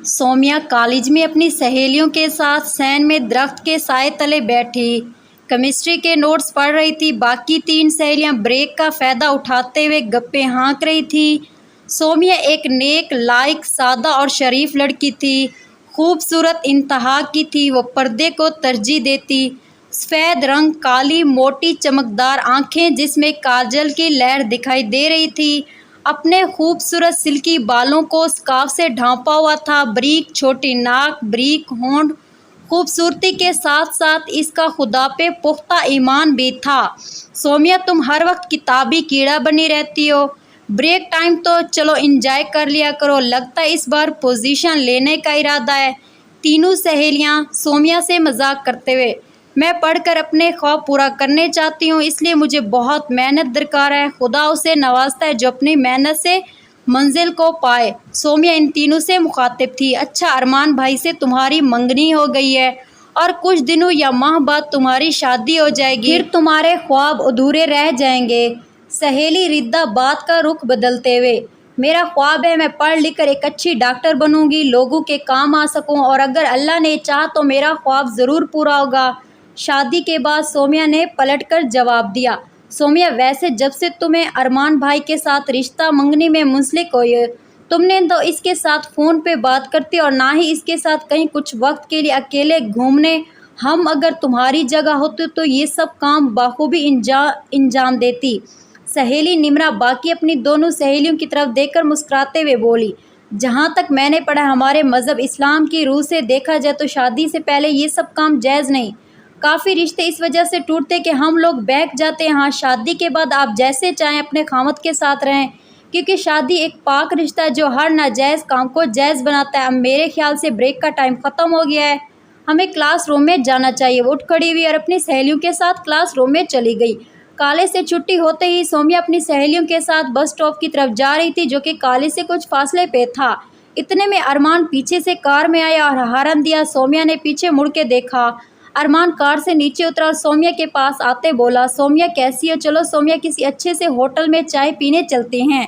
Saumya college में अपनी सहेलियों के साथ सैन में दरख्त के साए तले बैठी केमिस्ट्री के नोट्स पढ़ रही थी। बाकी तीन सहेलियां ब्रेक का फ़ायदा उठाते हुए गप्पे हाँक रही थी। सोम्या एक नेक, लायक, सादा और शरीफ लड़की थी। खूबसूरत इंतहा की थी। वो पर्दे को तरजीह देती। सफ़ेद रंग, काली मोटी चमकदार आँखें जिसमें काजल की लहर दिखाई दे रही थी। अपने खूबसूरत सिल्की बालों को स्कार्फ से ढांपा हुआ था। बारीक छोटी नाक, बारीक होंठ, खूबसूरती के साथ साथ इसका खुदा पे पुख्ता ईमान भी था। सोम्या, तुम हर वक्त किताबी कीड़ा बनी रहती हो। ब्रेक टाइम तो चलो एंजॉय कर लिया करो। लगता है इस बार पोजीशन लेने का इरादा है। तीनों सहेलियां सोम्या से मजाक करते हुए, मैं पढ़कर अपने ख्वाब पूरा करने चाहती हूँ, इसलिए मुझे बहुत मेहनत दरकार है। खुदा उसे नवाजता है जो अपनी मेहनत से मंजिल को पाए। सोम्या इन तीनों से मुखातिब थी। अच्छा, अरमान भाई से तुम्हारी मंगनी हो गई है और कुछ दिनों या माह बाद तुम्हारी शादी हो जाएगी, फिर तुम्हारे ख्वाब अधूरे रह जाएंगे। सहेली रिद्दा बात का रुख बदलते हुए, मेरा ख्वाब है मैं पढ़ लिख कर एक अच्छी डॉक्टर बनूंगी, लोगों के काम आ सकूं, और अगर अल्लाह ने चाहा तो मेरा ख्वाब ज़रूर पूरा होगा। शादी के बाद सोम्या ने पलटकर जवाब दिया, सोम्या, वैसे जब से तुम्हें अरमान भाई के साथ रिश्ता मंगनी में मुंसलिक हुई है, तुमने तो इसके साथ फ़ोन पे बात करती और ना ही इसके साथ कहीं कुछ वक्त के लिए अकेले घूमने। हम अगर तुम्हारी जगह होते तो ये सब काम बाखूबी इंजाम देती। सहेली निम्रा बाकी अपनी दोनों सहेलियों की तरफ देखकर मुस्कुराते हुए बोली, जहाँ तक मैंने पढ़ा हमारे मज़हब इस्लाम की रूह से देखा जाए तो शादी से पहले ये सब काम जायज़ नहीं। काफ़ी रिश्ते इस वजह से टूटते कि हम लोग बहक जाते हैं। हाँ, शादी के बाद आप जैसे चाहें अपने खामद के साथ रहें, क्योंकि शादी एक पाक रिश्ता है जो हर नाजायज़ काम को जायज़ बनाता है। अब मेरे ख्याल से ब्रेक का टाइम ख़त्म हो गया है, हमें क्लास रूम में जाना चाहिए। वो उठ खड़ी हुई और अपनी सहेलियों के साथ क्लास रूम में चली गई। कॉलेज से छुट्टी होते ही सोम्या अपनी सहेलियों के साथ बस स्टॉप की तरफ जा रही थी, जो कि कॉलेज से कुछ फासले पे था। इतने में अरमान पीछे से कार में आया और हॉर्न दिया। सोम्या ने पीछे मुड़ के देखा। अरमान कार से नीचे उतरा और सोम्या के पास आते बोला, सोम्या कैसी हो? चलो सोम्या, किसी अच्छे से होटल में चाय पीने चलते हैं।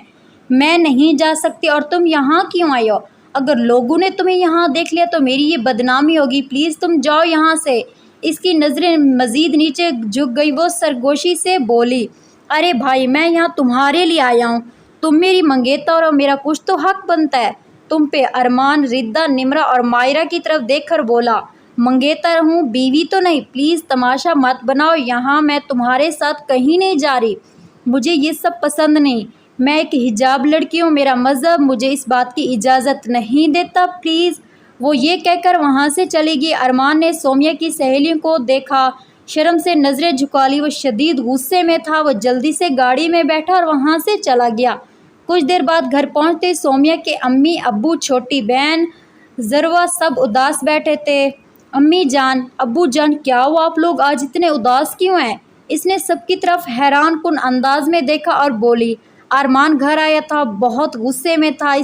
मैं नहीं जा सकती। और तुम यहाँ क्यों आई हो? अगर लोगों ने तुम्हें यहाँ देख लिया तो मेरी ये बदनामी होगी। प्लीज़ तुम जाओ यहाँ से। इसकी नज़रें मज़ीद नीचे झुक गई। वो सरगोशी से बोली, अरे भाई, मैं यहाँ तुम्हारे लिए आया हूँ। तुम मेरी मंगेतर हो, मेरा कुछ तो हक बनता है तुम पे। अरमान रिद्दा, निम्रा और मायरा की तरफ देखकर बोला, मंगेतर हूँ, बीवी तो नहीं। प्लीज़ तमाशा मत बनाओ यहाँ। मैं तुम्हारे साथ कहीं नहीं जा रही। मुझे ये सब पसंद नहीं। मैं एक हिजाब लड़की हूँ। मेरा मज़हब मुझे इस बात की इजाज़त नहीं देता। प्लीज़। वो ये कहकर वहाँ से चली गई। अरमान ने सोम्या की सहेलियों को देखा, शर्म से नज़रें झुका ली। वो शदीद गुस्से में था। वो जल्दी से गाड़ी में बैठा और वहाँ से चला गया। कुछ देर बाद घर पहुँचते सोम्या के अम्मी, अब्बू, छोटी बहन ज़रवा सब उदास बैठे थे। अम्मी जान, अब्बू जान, क्या हुआ? आप लोग आज इतने उदास क्यों हैं? इसने सबकी तरफ हैरान कुन अंदाज में देखा और बोली, अरमान घर आया था, बहुत गुस्से में था।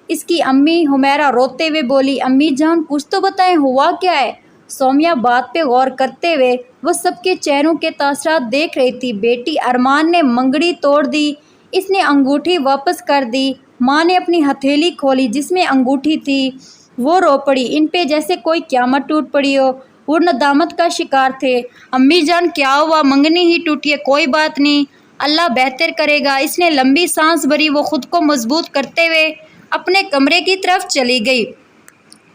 इसकी अम्मी हुमैरा रोते हुए बोली, अम्मी जान कुछ तो बताएं, हुआ क्या है? सोम्या बात पे गौर करते हुए वो सबके चेहरों के तासरात देख रही थी। बेटी, अरमान ने मंगड़ी तोड़ दी। इसने अंगूठी वापस कर दी। माँ ने अपनी हथेली खोली जिसमें अंगूठी थी। वो रो पड़ी, इन पे जैसे कोई क़यामत टूट पड़ी हो। वो नदामत का शिकार थे। अम्मी जान क्या हुआ? मंगनी ही टूटी है, कोई बात नहीं, अल्लाह बेहतर करेगा। इसने लंबी सांस भरी। वो खुद को मजबूत करते हुए अपने कमरे की तरफ चली गई।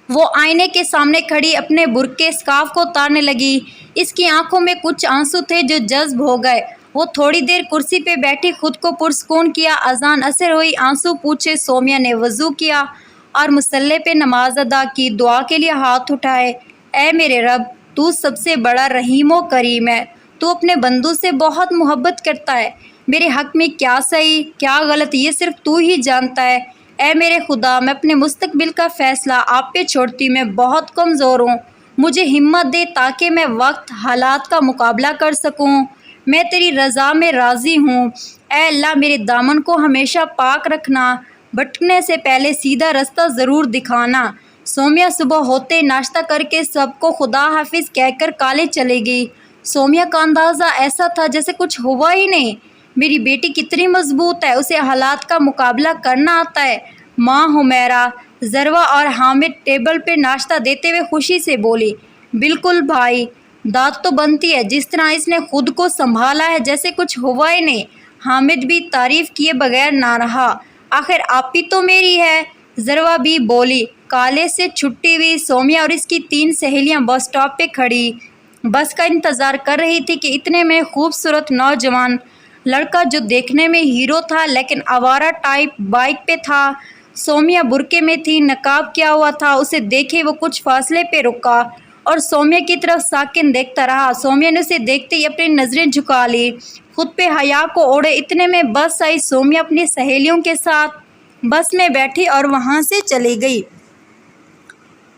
वो आईने के सामने खड़ी अपने बुर्के स्कार्फ को उतारने लगी। इसकी आंखों में कुछ आंसू थे जो जज्ब हो गए। वो थोड़ी देर कुर्सी पे बैठी खुद को पुरसकून किया। अजान असर हुई, आंसू पूछे। सोम्या ने वज़ू किया और मुसल्ले पे नमाज अदा की। दुआ के लिए हाथ उठाए। ऐ मेरे रब, तू सबसे बड़ा रहीम व करीम है। तू अपने बंदों से बहुत मोहब्बत करता है। मेरे हक़ में क्या सही क्या गलत ये सिर्फ तू ही जानता है। ऐ मेरे खुदा, मैं अपने मुस्तकबिल का फ़ैसला आप पे छोड़ती। मैं बहुत कमज़ोर हूँ। मुझे हिम्मत दे ताकि मैं वक्त हालात का मुकाबला कर सकूँ। मैं तेरी रज़ा में राज़ी हूँ। ऐ अल्लाह, मेरे दामन को हमेशा पाक रखना। भटकने से पहले सीधा रास्ता ज़रूर दिखाना। सोम्या सुबह होते नाश्ता करके सबको खुदा हाफिज़ कहकर कॉलेज चली गई। सोम्या का अंदाज़ा ऐसा था जैसे कुछ हुआ ही नहीं। मेरी बेटी कितनी मजबूत है, उसे हालात का मुकाबला करना आता है। माँ हुमैरा ज़रवा और हामिद टेबल पे नाश्ता देते हुए खुशी से बोली, बिल्कुल भाई, दाद तो बनती है। जिस तरह इसने खुद को संभाला है जैसे कुछ हुआ ही नहीं। हामिद भी तारीफ किए बगैर ना रहा। आखिर आप ही तो मेरी है, ज़रवा भी बोली। कॉलेज से छुट्टी हुई। सोमिया और इसकी 3 सहेलियां बस स्टॉप पे खड़ी बस का इंतज़ार कर रही थी कि इतने में खूबसूरत नौजवान लड़का, जो देखने में हीरो था लेकिन आवारा टाइप, बाइक पे था। सोमिया बुरके में थी, नकाब किया हुआ था। उसे देखे वो कुछ फासले पे रुका और सोमिया की तरफ साकिन देखता रहा। सोमिया ने उसे देखते ही अपनी नज़रें झुका ली, खुद पे हया को ओढ़े। इतने में बस आई। सोमिया अपनी सहेलियों के साथ बस में बैठी और वहाँ से चली गई।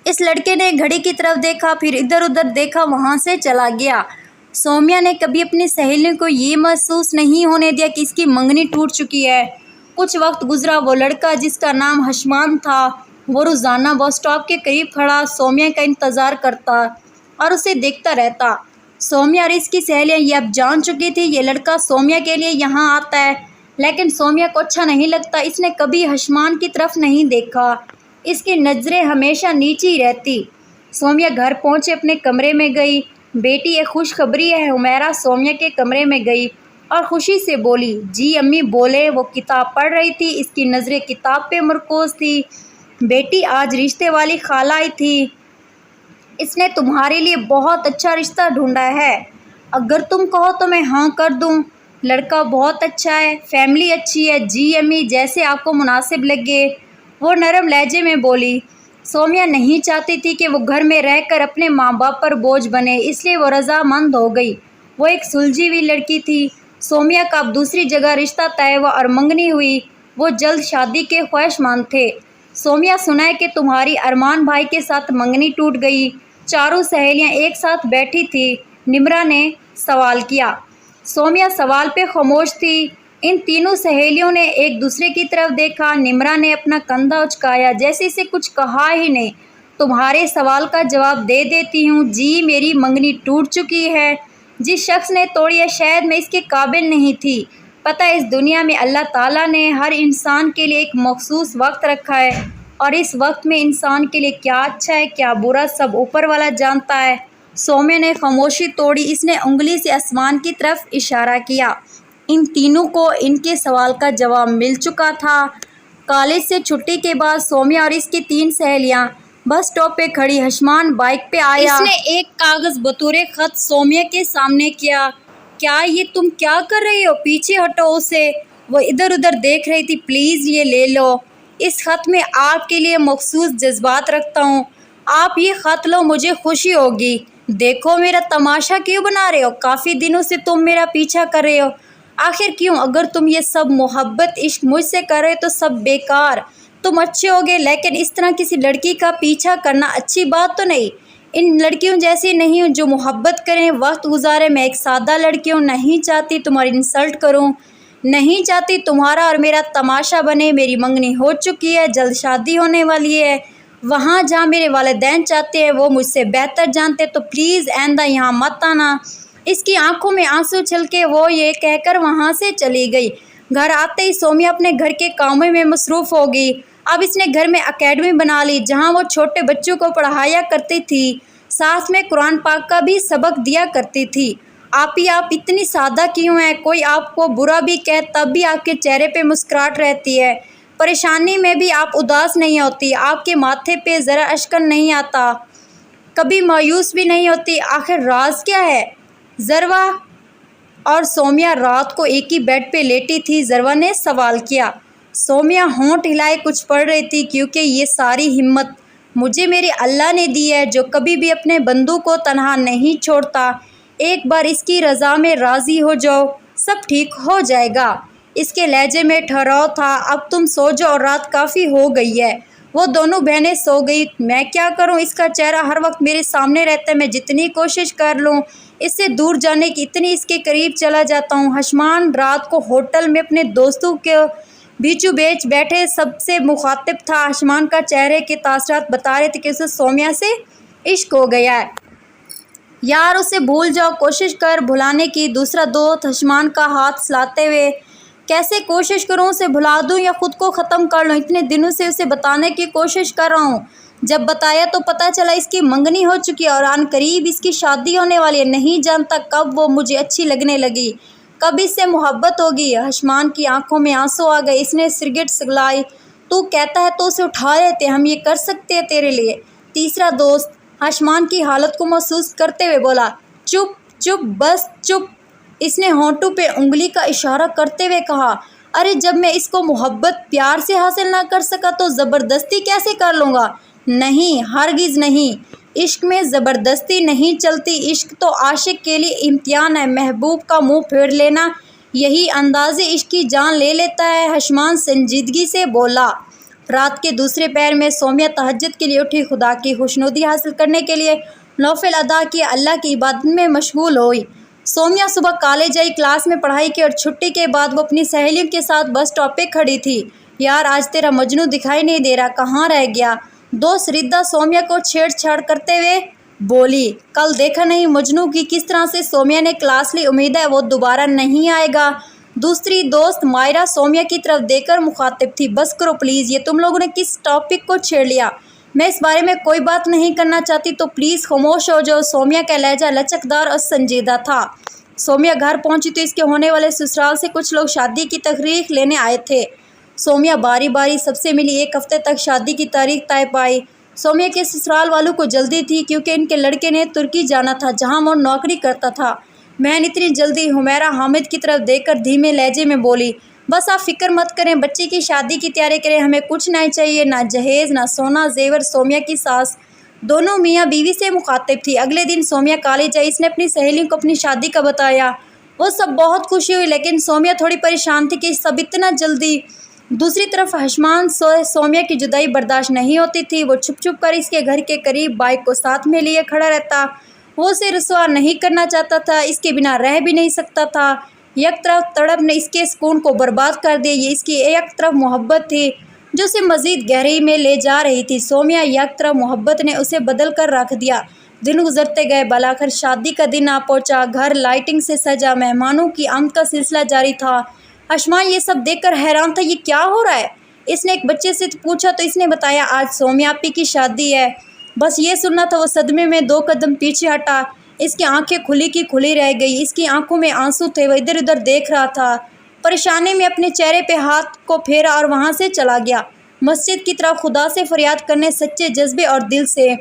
इस लड़के ने घड़ी की तरफ देखा, फिर इधर उधर देखा, वहाँ से चला गया। सोमिया ने कभी अपनी सहेलियों को ये महसूस नहीं होने दिया कि इसकी मंगनी टूट चुकी है। कुछ वक्त गुजरा। वो लड़का जिसका नाम हशमान था, वो रोज़ाना बस स्टॉप के करीब खड़ा सोमिया का इंतज़ार करता और उसे देखता रहता। सोमिया और इसकी सहेलियाँ ये अब जान चुकी थी ये लड़का सोमिया के लिए यहाँ आता है, लेकिन सोमिया को अच्छा नहीं लगता। इसने कभी हशमान की तरफ नहीं देखा, इसकी नज़रें हमेशा नीचे ही रहती। सोमिया घर पहुँचे, अपने कमरे में गई। बेटी, एक खुशखबरी है। हुमैरा सोमिया के कमरे में गई और खुशी से बोली, जी अम्मी बोले। वो किताब पढ़ रही थी, इसकी नज़रें किताब पे मरकूज़ थी। बेटी, आज रिश्ते वाली खाला आई थी, इसने तुम्हारे लिए बहुत अच्छा रिश्ता ढूंढा है। अगर तुम कहो तो मैं हाँ कर दूँ। लड़का बहुत अच्छा है, फैमिली अच्छी है। जी अम्मी, जैसे आपको मुनासिब लगे, वो नरम लहजे में बोली। सोमिया नहीं चाहती थी कि वो घर में रहकर अपने माँ बाप पर बोझ बने, इसलिए वो रजामंद हो गई। वो एक सुलझी हुई लड़की थी। सोमिया का अब दूसरी जगह रिश्ता तय हुआ और मंगनी हुई। वो जल्द शादी के ख्वाहिशमंद थे। सोमिया, सुना है कि तुम्हारी अरमान भाई के साथ मंगनी टूट गई। चारों सहेलियां एक साथ बैठी थी। निम्रा ने सवाल किया। सोमिया सवाल पे खामोश थी। इन तीनों सहेलियों ने एक दूसरे की तरफ देखा। निम्रा ने अपना कंधा उचकाया, जैसे इसे कुछ कहा ही नहीं। तुम्हारे सवाल का जवाब दे देती हूँ। जी, मेरी मंगनी टूट चुकी है। जिस शख्स ने तोड़ी है, शायद मैं इसके काबिल नहीं थी। पता है, इस दुनिया में अल्लाह ताला ने हर इंसान के लिए एक मखसूस वक्त रखा है और इस वक्त में इंसान के लिए क्या अच्छा है क्या बुरा, सब ऊपर वाला जानता है। सोमिया ने खामोशी तोड़ी। इसने उंगली से आसमान की तरफ इशारा किया। इन तीनों को इनके सवाल का जवाब मिल चुका था। कॉलेज से छुट्टी के बाद सोमिया और इसकी 3 सहेलियां बस स्टॉप पे खड़ी। हशमान बाइक पे आया। इसने एक कागज़ बतौरे ख़त सोमिया के सामने किया। क्या ये तुम क्या कर रही हो? पीछे हटो उसे। वो इधर उधर देख रही थी। प्लीज़ ये ले लो। इस ख़त में आपके लिए मखसूस जज्बात रखता हूँ। आप ये ख़त लो, मुझे खुशी होगी। देखो, मेरा तमाशा क्यों बना रहे हो? काफ़ी दिनों से तुम मेरा पीछा कर रहे हो। आखिर क्यों? अगर तुम ये सब मोहब्बत इश्क मुझसे कर रहे तो सब बेकार। तुम अच्छे होगे, लेकिन इस तरह किसी लड़की का पीछा करना अच्छी बात तो नहीं। इन लड़कियों जैसी नहीं हूँ जो मोहब्बत करें, वक्त गुजारे। मैं एक सादा लड़की हूँ। नहीं चाहती तुम्हारी इंसल्ट करूँ, नहीं चाहती तुम्हारा और मेरा तमाशा बने। मेरी मंगनी हो चुकी है, जल्द शादी होने वाली है। वहाँ जहाँ मेरे वालिदैन चाहते हैं वो मुझसे बेहतर जानते, तो प्लीज़ आइंदा यहाँ मत आना। इसकी आंखों में आंसू छलके वो ये कहकर वहाँ से चली गई। घर आते ही सोमिया अपने घर के कामों में मसरूफ़ हो गई। अब इसने घर में एकेडमी बना ली जहाँ वो छोटे बच्चों को पढ़ाया करती थी, साथ में कुरान पाक का भी सबक दिया करती थी। आप इतनी सादा क्यों हैं? कोई आपको बुरा भी कहे तब भी आपके चेहरे पे मुस्कुराहट रहती है। परेशानी में भी आप उदास नहीं होती। आपके माथे पे ज़रा अश्कन नहीं आता, कभी मायूस भी नहीं होती। आखिर राज क्या है? ज़रवा और सोमिया रात को एक ही बेड पे लेटी थी। ज़रवा ने सवाल किया। सोमिया होंठ हिलाए कुछ पढ़ रही थी। क्योंकि ये सारी हिम्मत मुझे मेरे अल्लाह ने दी है, जो कभी भी अपने बंदों को तन्हा नहीं छोड़ता। एक बार इसकी रज़ा में राज़ी हो जाओ, सब ठीक हो जाएगा। इसके लहजे में ठहराव था। अब तुम सो जाओ, रात काफ़ी हो गई है। वो दोनों बहनें सो गई। मैं क्या करूं? इसका चेहरा हर वक्त मेरे सामने रहता है। मैं जितनी कोशिश कर लूं इससे दूर जाने की, इतनी इसके करीब चला जाता हूं। हशमान रात को होटल में अपने दोस्तों के बीचों बीच बैठे सबसे मुखातिब था। हशमान का चेहरे के तासरात बता रहे थे कि उसे सोमिया से इश्क हो गया है। यार, उसे भूल जाओ, कोशिश कर भुलाने की। दूसरा दोस्त हशमान का हाथ सलाते हुए कैसे कोशिश करूं उसे भुला दूं या खुद को ख़त्म कर लूं। इतने दिनों से उसे बताने की कोशिश कर रहा हूं। जब बताया तो पता चला इसकी मंगनी हो चुकी है और आन करीब इसकी शादी होने वाली है। नहीं जानता कब वो मुझे अच्छी लगने लगी, कब इससे मोहब्बत होगी। हशमान की आंखों में आंसू आ गए। इसने सिगरेट सगलाई। तू कहता है तो उसे उठा लेते, हम ये कर सकते हैं तेरे लिए। तीसरा दोस्त हशमान की हालत को महसूस करते हुए बोला, चुप चुप बस चुप। इसने होंठों पे उंगली का इशारा करते हुए कहा, अरे जब मैं इसको मोहब्बत प्यार से हासिल ना कर सका तो ज़बरदस्ती कैसे कर लूँगा। नहीं, हरगिज़ नहीं। इश्क में ज़बरदस्ती नहीं चलती। इश्क तो आशिक के लिए इम्तिहान है। महबूब का मुंह फेर लेना यही अंदाज़े इश्क की जान ले लेता है। हशमान संजीदगी से बोला। रात के दूसरे पहर में सोमिया तहज्जुद के लिए उठी। खुदा की खुशनुदी हासिल करने के लिए नौफिल अदा किए, अल्लाह की इबादत में मशगूल हुई। सोमिया सुबह कॉलेज आई, क्लास में पढ़ाई की और छुट्टी के बाद वो अपनी सहेलियों के साथ बस स्टॉप पे खड़ी थी। यार आज तेरा मजनू दिखाई नहीं दे रहा, कहाँ रह गया। दोस्त रिद्दा सोमिया को छेड़छाड़ करते हुए बोली, कल देखा नहीं मजनू की किस तरह से सोमिया ने क्लास ली, उम्मीद है वो दोबारा नहीं आएगा। दूसरी दोस्त मायरा सोमिया की तरफ देखकर मुखातिब थी, बस करो प्लीज़, ये तुम लोगों ने किस टॉपिक को छेड़ लिया। मैं इस बारे में कोई बात नहीं करना चाहती तो प्लीज़ खामोश हो जाओ। सोमिया का लहजा लचकदार और संजीदा था। सोमिया घर पहुंची तो इसके होने वाले ससुराल से कुछ लोग शादी की तकरीर लेने आए थे। सोमिया बारी बारी सबसे मिली। एक हफ्ते तक शादी की तारीख तय पाई। सोमिया के ससुराल वालों को जल्दी थी क्योंकि इनके लड़के ने तुर्की जाना था जहां वो नौकरी करता था। महन इतनी जल्दी। हुमैरा हामिद की तरफ देखकर धीमे लहजे में बोली, बस आप फिक्र मत करें, बच्चे की शादी की तैयारी करें, हमें कुछ नहीं चाहिए, ना जहेज़ ना सोना जेवर। सोमिया की सास दोनों मियाँ बीवी से मुखातिब थी। अगले दिन सोमिया कॉलेज आई। इसने अपनी सहेलियों को अपनी शादी का बताया। वो सब बहुत खुशी हुई, लेकिन सोमिया थोड़ी परेशान थी कि सब इतना जल्दी। दूसरी तरफ हशमान सोमिया की जुदाई बर्दाश्त नहीं होती थी। वो छुप छुप कर इसके घर के करीब बाइक को साथ में लिए खड़ा रहता। वो उसे रुसवा नहीं करना चाहता था, इसके बिना रह भी नहीं सकता था। एक तरफ तड़प ने इसके सुकून को बर्बाद कर दिया, ये इसकी एक तरफ मोहब्बत थी जो उसे मज़ीद गहराई में ले जा रही थी। सोमिया एक तरफ मोहब्बत ने उसे बदल कर रख दिया। दिन गुजरते गए, बालाखिर शादी का दिन आ पहुंचा। घर लाइटिंग से सजा, मेहमानों की आमद का सिलसिला जारी था। हशमान ये सब देखकर हैरान था, ये क्या हो रहा है। इसने एक बच्चे से पूछा तो इसने बताया, आज सोमिया आपी की शादी है। बस ये सुनना था, वो सदमे में 2 कदम पीछे हटा। इसकी आंखें खुली की खुली रह गई। इसकी आंखों में आंसू थे। वह इधर उधर देख रहा था। परेशानी में अपने चेहरे पे हाथ को फेरा और वहाँ से चला गया मस्जिद की तरफ, खुदा से फरियाद करने सच्चे जज्बे और दिल से।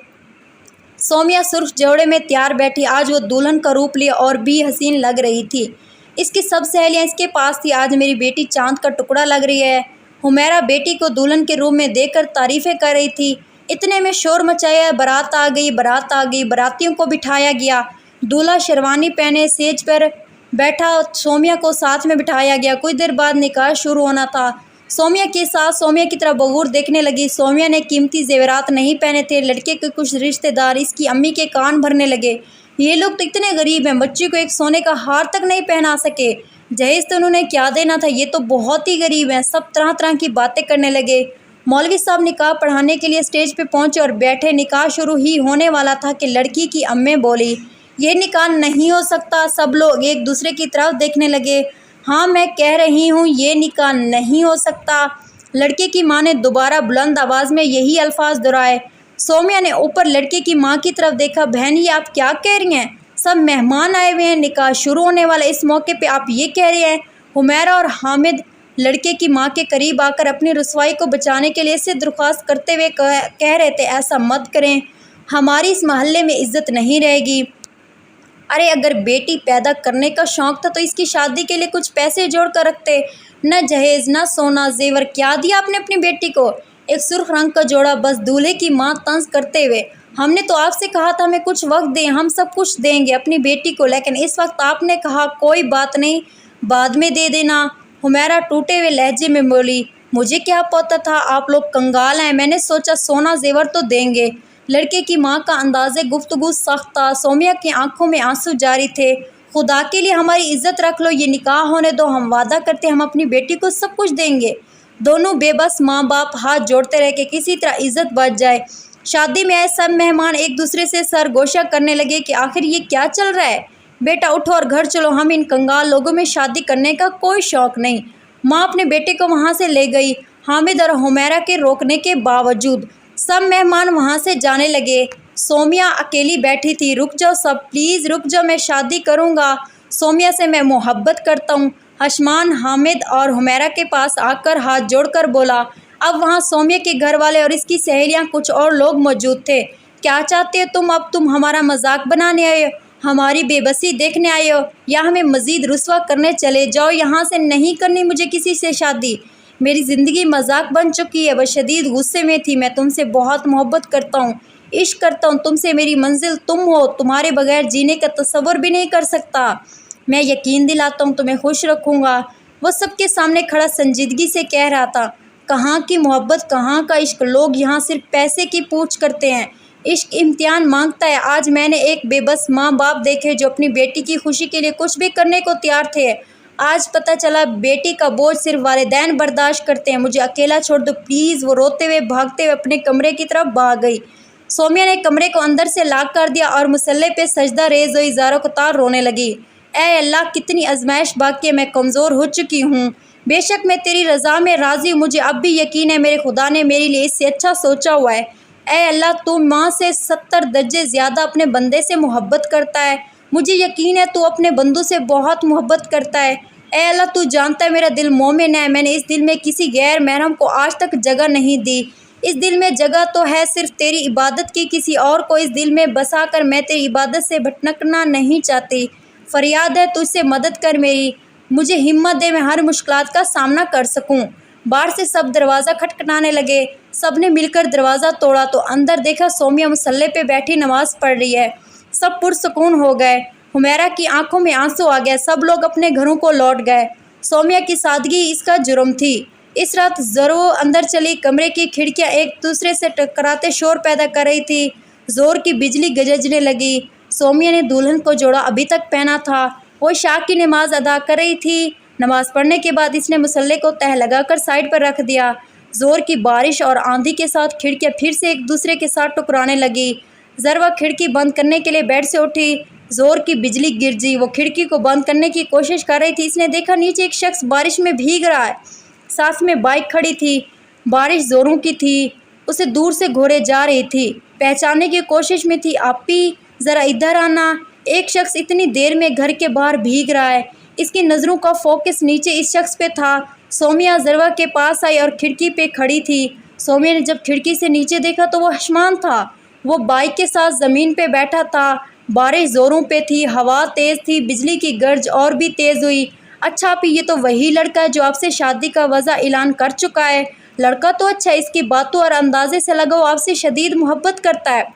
सोमिया सुर्ख जोड़े में तैयार बैठी। आज वो दुल्हन का रूप लिए और भी हसीन लग रही थी। इसकी सब सहेलियाँ इसके पास थी। आज मेरी बेटी चांद का टुकड़ा लग रही है। हुमैरा बेटी को दुल्हन के रूप में देखकर तारीफ़ें कर रही थी। इतने में शोर मचाया, बारात आ गई, बारात आ गई। बारातियों को बिठाया गया। दूल्हा शेरवानी पहने सेज पर बैठा। सोमिया को साथ में बिठाया गया। कुछ देर बाद निकाह शुरू होना था। सोमिया के साथ सोमिया की तरफ बगौर देखने लगी। सोमिया ने कीमती जेवरात नहीं पहने थे। लड़के के कुछ रिश्तेदार इसकी अम्मी के कान भरने लगे, ये लोग तो इतने गरीब हैं, बच्ची को एक सोने का हार तक नहीं पहना सके, जहेज तो उन्होंने क्या देना था, ये तो बहुत ही गरीब हैं। सब तरह तरह की बातें करने लगे। मौलवी साहब निकाह पढ़ाने के लिए स्टेज पे पहुंचे और बैठे। निकाह शुरू ही होने वाला था कि लड़की की अम्मी बोली, ये निकाह नहीं हो सकता। सब लोग एक दूसरे की तरफ देखने लगे। हाँ मैं कह रही हूँ, ये निकाह नहीं हो सकता। लड़के की माँ ने दोबारा बुलंद आवाज़ में यही अल्फाज दोहराए। सोमिया ने ऊपर लड़के की माँ की तरफ देखा। बहन ये आप क्या कह रही हैं, सब मेहमान आए हुए हैं, निकाह शुरू होने वाला, इस मौके पे आप ये कह रहे हैं। हुमैरा और हामिद लड़के की माँ के करीब आकर अपनी रुसवाई को बचाने के लिए इससे दरख्वास्त करते हुए कह रहे थे, ऐसा मत करें, हमारी इस महल्ले में इज्जत नहीं रहेगी। अरे अगर बेटी पैदा करने का शौक़ था तो इसकी शादी के लिए कुछ पैसे जोड़ कर रखते। न जहेज़ न सोना जेवर, क्या दिया आपने अपनी बेटी को, एक सुर्ख रंग का जोड़ा बस। दूल्हे की माँ तंज करते हुए, हमने तो आपसे कहा था हमें कुछ वक्त दें, हम सब कुछ देंगे अपनी बेटी को, लेकिन इस वक्त आपने कहा कोई बात नहीं, बाद में दे देना। हुमैरा टूटे हुए लहजे में बोली, मुझे क्या पता था आप लोग कंगाल हैं, मैंने सोचा सोना जेवर तो देंगे। लड़के की माँ का अंदाज़े गुफ्तगू सख्त था। सोमिया की आंखों में आंसू जारी थे। खुदा के लिए हमारी इज्जत रख लो, ये निकाह होने दो, हम वादा करते हम अपनी बेटी को सब कुछ देंगे। दोनों बेबस माँ बाप हाथ जोड़ते रहे कि किसी तरह इज्जत बच जाए। शादी में आए सब मेहमान एक दूसरे से सरगोशा करने लगे कि आखिर ये क्या चल रहा है। बेटा उठो और घर चलो, हम इन कंगाल लोगों में शादी करने का कोई शौक़ नहीं। माँ अपने बेटे को वहाँ से ले गई। हामिद और हुमैरा के रोकने के बावजूद सब मेहमान वहाँ से जाने लगे। सोमिया अकेली बैठी थी। रुक जाओ सब, प्लीज़ रुक जाओ, मैं शादी करूँगा, सोमिया से मैं मोहब्बत करता हूँ। हशमान हामिद और हुमैरा के पास आकर हाथ जोड़कर बोला। अब वहाँ सोमिया के घर वाले और इसकी सहेलियाँ कुछ और लोग मौजूद थे। क्या चाहते हो तुम? अब तुम हमारा मजाक बनाने आए हो, हमारी बेबसी देखने आए हो, या हमें मज़ीद रुस्वा करने? चले जाओ यहाँ से, नहीं करनी मुझे किसी से शादी। मेरी ज़िंदगी मजाक बन चुकी है। वह शदीद गुस्से में थी। मैं तुमसे बहुत मोहब्बत करता हूँ, इश्क करता हूँ तुमसे, मेरी मंजिल तुम हो, तुम्हारे बगैर जीने का तसव्वुर भी नहीं कर सकता। मैं यकीन दिलाता हूँ तुम्हें खुश रखूँगा। वो सबके सामने खड़ा संजीदगी से कह रहा था। कहाँ की मोहब्बत, कहाँ का इश्क? लोग यहाँ सिर्फ पैसे की पूछ करते हैं। इश्क इम्तिहान मांगता है। आज मैंने एक बेबस माँ बाप देखे जो अपनी बेटी की खुशी के लिए कुछ भी करने को तैयार थे। आज पता चला बेटी का बोझ सिर्फ वालिदैन बर्दाश्त करते हैं। मुझे अकेला छोड़ दो प्लीज़। वो रोते हुए भागते हुए अपने कमरे की तरफ भाग गई। सोमिया ने कमरे को अंदर से लॉक कर दिया और मुसल्ले पे सजदा रेज़ हुई ज़ारो कतार रोने लगी। ऐ अल्लाह, कितनी आजमाइश बाकी है, मैं कमज़ोर हो चुकी हूँ। बेशक मैं तेरी रज़ा में राज़ी हूँ। मुझे अब भी यकीन है मेरे खुदा ने मेरे लिए इससे अच्छा सोचा हुआ है। ऐ अल्लाह, तू माँ से 70 दर्जे ज़्यादा अपने बंदे से मोहब्बत करता है। मुझे यकीन है तू अपने बंदों से बहुत मोहब्बत करता है। ऐ अल्लाह, तू जानता है मेरा दिल मोमिन है। मैंने इस दिल में किसी गैर महरम को आज तक जगह नहीं दी। इस दिल में जगह तो है सिर्फ तेरी इबादत की। किसी और को इस दिल में बसा कर मैं तेरी इबादत से भटकना नहीं चाहती। फरियाद है तुझसे मदद कर मेरी, मुझे हिम्मत दे, मैं हर मुश्किलात का सामना कर सकूं। बाहर से सब दरवाज़ा खटखटाने लगे। सब ने मिलकर दरवाज़ा तोड़ा तो अंदर देखा सोमिया मुसल्ले पे बैठी नमाज़ पढ़ रही है। सब पुरसुकून हो गए। हुमैरा की आंखों में आंसू आ गया। सब लोग अपने घरों को लौट गए। सोमिया की सादगी इसका जुर्म थी। इस रात ज़रूर अंदर चली। कमरे की खिड़कियां एक दूसरे से टकराते शोर पैदा कर रही थी। ज़ोर की बिजली गरजने लगी। सोमिया ने दुल्हन को जोड़ा अभी तक पहना था। वो इशा की नमाज अदा कर रही थी। नमाज पढ़ने के बाद इसने मुसल्ले को तह लगाकर साइड पर रख दिया। ज़ोर की बारिश और आंधी के साथ खिड़कियां फिर से एक दूसरे के साथ टकराने लगी। ज़रवा खिड़की बंद करने के लिए बेड से उठी। ज़ोर की बिजली गिरजी। वो खिड़की को बंद करने की कोशिश कर रही थी। इसने देखा नीचे एक शख्स बारिश में भीग रहा है। साथ में बाइक खड़ी थी। बारिश ज़ोरों की थी। उसे दूर से घोड़े जा रही थी। पहचानने की कोशिश में थी। आपी, ज़रा इधर आना। एक शख्स इतनी देर में घर के बाहर भीग रहा है। इसकी नज़रों का फोकस नीचे इस शख्स पे था। सोमिया ज़रवा के पास आई और खिड़की पे खड़ी थी। सोमिया ने जब खिड़की से नीचे देखा तो वो हशमान था। वो बाइक के साथ ज़मीन पे बैठा था। बारिश ज़ोरों पे थी। हवा तेज़ थी। बिजली की गर्ज और भी तेज़ हुई। अच्छा आपी, ये तो वही लड़का है जो आपसे शादी का वज़ा ऐलान कर चुका है। लड़का तो अच्छा है, इसकी बातों और अंदाजे से लगा वो आपसे शदीद मोहब्बत करता है।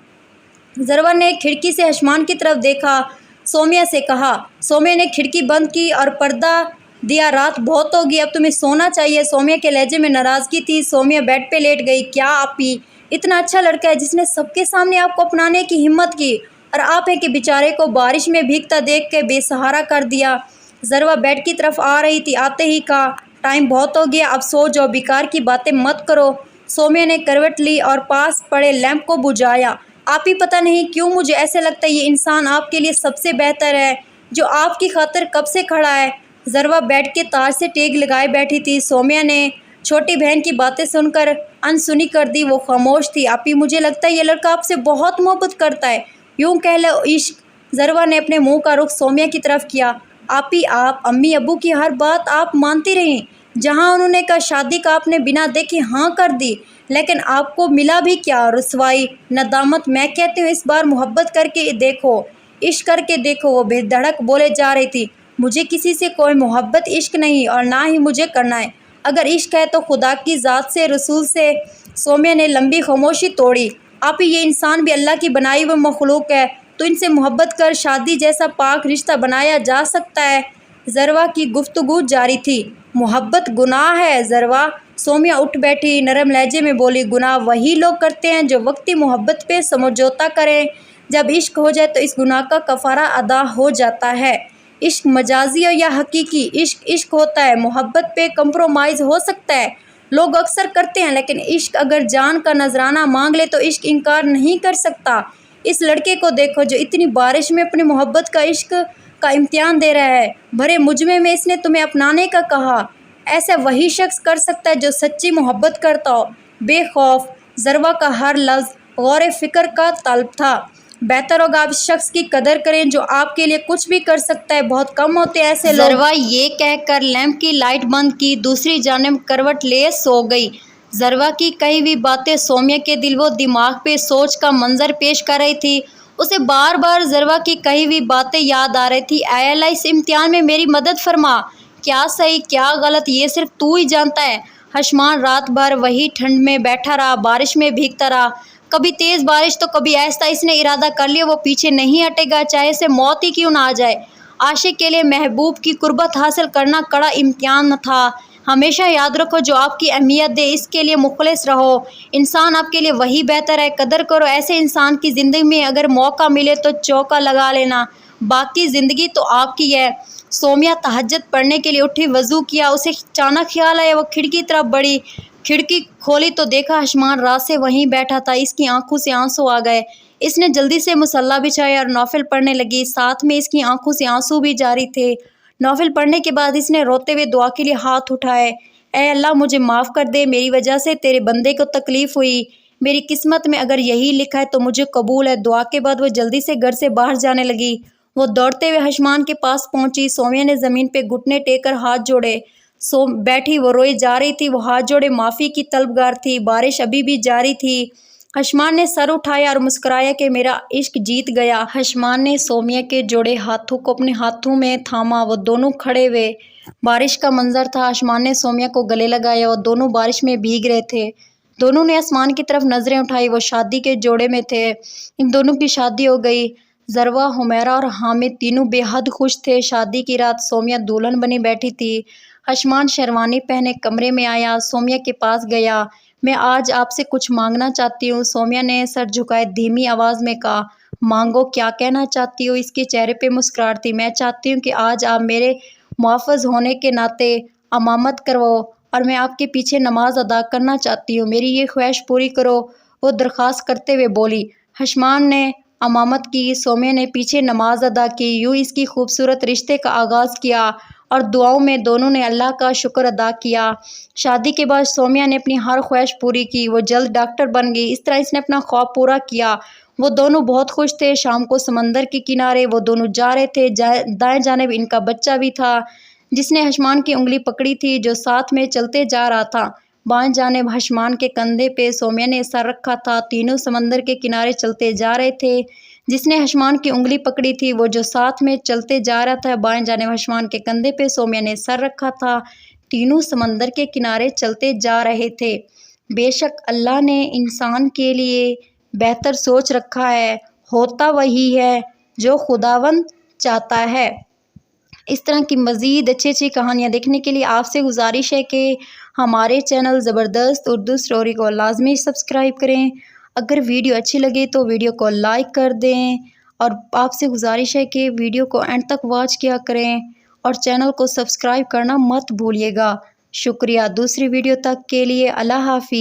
ज़रवा ने खिड़की से हशमान की तरफ देखा। सोमिया से कहा। सोमिया ने खिड़की बंद की और पर्दा दिया। रात बहुत होगी, अब तुम्हें सोना चाहिए। सोमिया के लहजे में नाराज़गी थी। सोमिया बेड पे लेट गई। क्या आपी, इतना अच्छा लड़का है जिसने सबके सामने आपको अपनाने की हिम्मत की, और आप है कि बेचारे को बारिश में भीगता देख के बेसहारा कर दिया। ज़रवा बेड की तरफ आ रही थी। आते ही कहा, टाइम बहुत हो गया, अब सो जाओ, बेकार की बातें मत करो। सोमिया ने करवट ली और पास पड़े लैंप को बुझाया। आप ही, पता नहीं क्यों मुझे ऐसे लगता है ये इंसान आपके लिए सबसे बेहतर है, जो आपकी खातिर कब से खड़ा है। ज़रवा बेड के तार से टेक लगाए बैठी थी। सोमिया ने छोटी बहन की बातें सुनकर अनसुनी कर दी। वो खामोश थी। आप ही, मुझे लगता है ये लड़का आपसे बहुत मोहब्बत करता है, यूँ कह लो इश्क। ज़रवा ने अपने मुंह का रुख सोमिया की तरफ किया। आप ही, आप अम्मी अब्बू की हर बात आप मानती रहीं। जहाँ उन्होंने कहा शादी का आपने बिना देखे हाँ कर दी, लेकिन आपको मिला भी क्या? रुसवाई, नदामत। मैं कहती हूँ इस बार मोहब्बत करके देखो, इश्क करके देखो। वो बेधड़क बोले जा रही थी। मुझे किसी से कोई मोहब्बत इश्क नहीं और ना ही मुझे करना है। अगर इश्क है तो खुदा की ज़ात से, रसूल से। सोमिया ने लंबी खामोशी तोड़ी। आप ही, ये इंसान भी अल्लाह की बनाई हुई मखलूक है, तो इनसे मोहब्बत कर शादी जैसा पाक रिश्ता बनाया जा सकता है। ज़रवा की गुफ्तगू जारी थी। मोहब्बत गुनाह है ज़रवा। सोमिया उठ बैठी, नरम लहजे में बोली। गुनाह वही लोग करते हैं जो वक्ती मोहब्बत पे समझौता करें। जब इश्क हो जाए तो इस गुनाह का कफ़ारा अदा हो जाता है। इश्क मजाजी हो या हकीकी, इश्क इश्क होता है। मोहब्बत पे कंप्रोमाइज़ हो सकता है, लोग अक्सर करते हैं, लेकिन इश्क अगर जान का नजराना मांग ले तो इश्क इनकार नहीं कर सकता। इस लड़के को देखो जो इतनी बारिश में अपनी मोहब्बत का, इश्क का इम्तिहान दे रहा है। भरे मुजमे में इसने तुम्हें अपनाने का कहा। ایسا وہی شخص کر سکتا ہے جو سچی محبت کرتا ہو۔ بے خوف ضروا کا ہر لفظ غور فکر کا طلب تھا۔ بہتر ہوگا آپ اس شخص کی قدر کریں جو آپ کے لیے کچھ بھی کر سکتا ہے، بہت کم ہوتے ہیں ایسے لوگ۔ ضروا یہ کہہ کر لیمپ کی لائٹ بند کی، دوسری جانب کروٹ لے سو گئی۔ ضروا کی کہی ہوئی باتیں سومیا کے دل و دماغ پہ سوچ کا منظر پیش کر رہی تھی۔ اسے بار بار ضروا کی کہی ہوئی باتیں یاد آ رہی تھی۔ اے اللہ، اس امتحان میں میری مدد فرما، کیا صحیح کیا غلط یہ صرف تو ہی جانتا ہے۔ حشمان رات بھر وہی ٹھنڈ میں بیٹھا رہا، بارش میں بھیگتا رہا، کبھی تیز بارش تو کبھی آہستہ۔ اس نے ارادہ کر لیا وہ پیچھے نہیں ہٹے گا، چاہے اسے موت ہی کیوں نہ آ جائے۔ عاشق کے لیے محبوب کی قربت حاصل کرنا کڑا امتحان تھا۔ ہمیشہ یاد رکھو جو آپ کی اہمیت دے، اس کے لیے مخلص رہو۔ انسان آپ کے لیے وہی بہتر ہے، قدر کرو ایسے انسان کی۔ زندگی میں اگر موقع ملے تو چوکا لگا لینا، باقی زندگی تو آپ کی ہے۔ سومیا تہجد پڑھنے کے لیے اٹھی، وضو کیا، اسے اچانک خیال آیا، وہ کھڑکی کی طرف بڑھی۔ کھڑکی کھولی تو دیکھا حشمان رات سے وہیں بیٹھا تھا۔ اس کی آنکھوں سے آنسو آ گئے۔ اس نے جلدی سے مصلی بچھایا اور نوافل پڑھنے لگی، ساتھ میں اس کی آنکھوں سے آنسو بھی جاری تھے۔ نوافل پڑھنے کے بعد اس نے روتے ہوئے دعا کے لیے ہاتھ اٹھائے۔ اے اللہ، مجھے معاف کر دے، میری وجہ سے تیرے بندے کو تکلیف ہوئی، میری قسمت میں اگر یہی لکھا ہے تو مجھے قبول ہے۔ دعا کے بعد وہ جلدی سے گھر سے باہر جانے لگی۔ وہ دوڑتے ہوئے حشمان کے پاس پہنچی۔ سومیا نے زمین پہ گھٹنے ٹیک کر ہاتھ جوڑے بیٹھی، وہ روئے جا رہی تھی، وہ ہاتھ جوڑے معافی کی طلبگار تھی۔ بارش ابھی بھی جاری تھی۔ حشمان نے سر اٹھایا اور مسکرایا کہ میرا عشق جیت گیا۔ حشمان نے سومیا کے جوڑے ہاتھوں کو اپنے ہاتھوں میں تھاما، وہ دونوں کھڑے ہوئے۔ بارش کا منظر تھا۔ حشمان نے سومیا کو گلے لگایا، وہ دونوں بارش میں بھیگ رہے تھے۔ دونوں نے آسمان کی طرف نظریں اٹھائی، وہ شادی کے جوڑے میں تھے۔ ان دونوں کی شادی ہو گئی۔ ضروا، حمیرہ اور حامد تینوں بے حد خوش تھے۔ شادی کی رات سومیا دلہن بنی بیٹھی تھی۔ حشمان شیروانی پہنے کمرے میں آیا، سومیا کے پاس گیا۔ میں آج آپ سے کچھ مانگنا چاہتی ہوں۔ سومیا نے سر جھکائے دھیمی آواز میں کہا، مانگو، کیا کہنا چاہتی ہو؟ اس کے چہرے پہ مسکراہٹ تھی۔ میں چاہتی ہوں کہ آج آپ میرے محافظ ہونے کے ناطے امامت کرو اور میں آپ کے پیچھے نماز ادا کرنا چاہتی ہوں، میری یہ خواہش پوری کرو، وہ درخواست کرتے ہوئے بولی۔ حشمان نے امامت کی، سومیا نے پیچھے نماز ادا کی۔ یوں اس کی خوبصورت رشتے کا آغاز کیا اور دعاؤں میں دونوں نے اللہ کا شکر ادا کیا۔ شادی کے بعد سومیا نے اپنی ہر خواہش پوری کی، وہ جلد ڈاکٹر بن گئی۔ اس طرح اس نے اپنا خواب پورا کیا۔ وہ دونوں بہت خوش تھے۔ شام کو سمندر کے کنارے وہ دونوں جا رہے تھے، دائیں جانب ان کا بچہ بھی تھا جس نے حشمان کی انگلی پکڑی تھی، جو ساتھ میں چلتے جا رہا تھا۔ بائیں جانب حشمان کے کندھے پہ سومیا نے سر رکھا تھا۔ تینوں سمندر کے کنارے چلتے جا رہے تھے۔ جس نے حشمان کی انگلی پکڑی تھی، وہ جو ساتھ میں چلتے جا رہا تھا۔ بائیں جانب حشمان کے کندھے پہ سومیا نے سر رکھا تھا۔ تینوں سمندر کے کنارے چلتے جا رہے تھے۔ بے شک اللہ نے انسان کے لیے بہتر سوچ رکھا ہے، ہوتا وہی ہے جو خداوند چاہتا ہے۔ اس طرح کی مزید اچھی کہانیاں دیکھنے کے لیے آپ سے گزارش ہے کہ ہمارے چینل زبردست اردو اسٹوری کو لازمی سبسکرائب کریں۔ اگر ویڈیو اچھی لگے تو ویڈیو کو لائک کر دیں اور آپ سے گزارش ہے کہ ویڈیو کو اینڈ تک واچ کیا کریں اور چینل کو سبسکرائب کرنا مت بھولیے گا۔ شکریہ۔ دوسری ویڈیو تک کے لیے اللہ حافظ۔